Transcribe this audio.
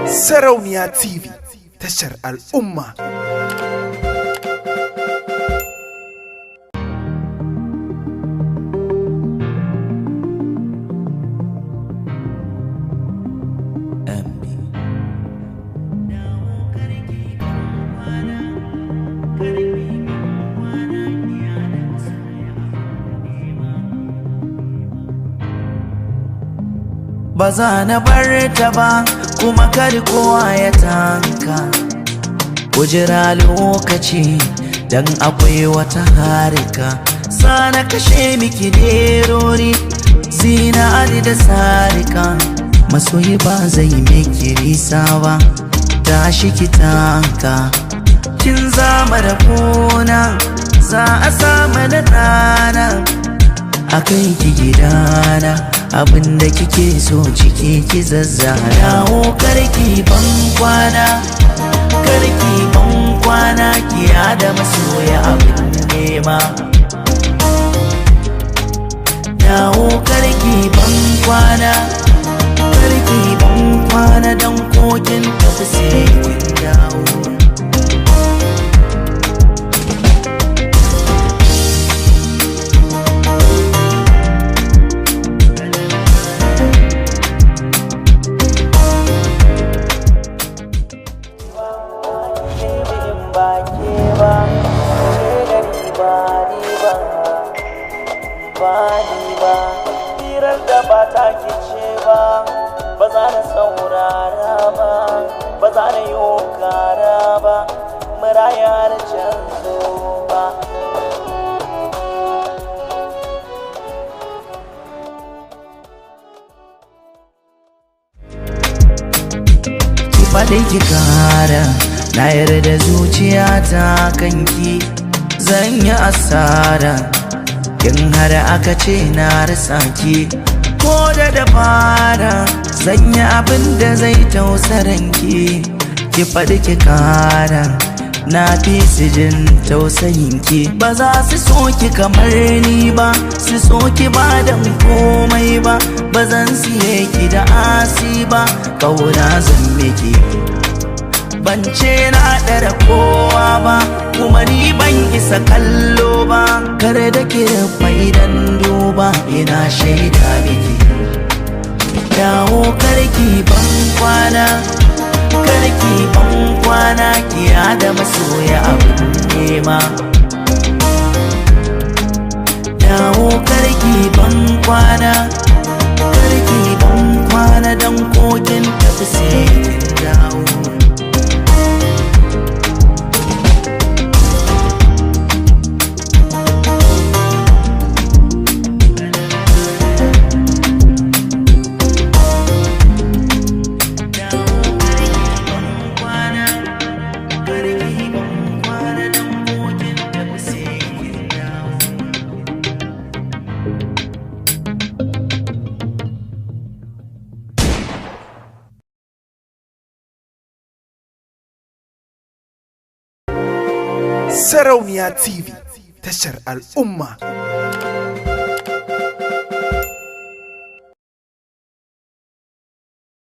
Sarauniya TV, tashar al'umma. Ba za na bar ta ba kuma kar kowa ya tanka, ku jira lokaci dan akwai wata harika. Sana kashe miki nerori, zinari da sarika. Masoyi ba zai miki nisa ba, tashi ki tanka. Kin zama da kuna, za a samu da rana. Akai ki gidana, abinda kike so ciki ki zazzara. Dawo karki ban kwana, karki ban kwana, ki da masoya abin nema. Dawo karki ban kwana, karki ban kwana, dan kokin tafi sai kin dawo. Hirar da ba ta kice ba, ba za na saurara ba, ba za na yi kara ba, maraya na canzo ba. Ki faɗi ki kara, na yarda zuciyata kanki, zan yi asara in har aka ce na rasa ki. Ko da dabara zan yi abin da zai tausaranki. Ki faɗi ki kara, na fi su jin tausayinki. Ba za su so ki kamar ni ba, su so ki ba dan komai ba. Ba zan siye ki da asi ba, kauna zan miki. Ban ce na ɗara kowa ba, kuma ni ban isa kallo ba. Kar da ki rufa idan duba, ina shaida miki. Dawo karki ban kwana, karki ban kwana, ki da masoya abin nema. Dawo karki ban kwana, karki ban kwana, dan kokin tafi sai kin dawo. Sarauniya TV, tashar al'umma.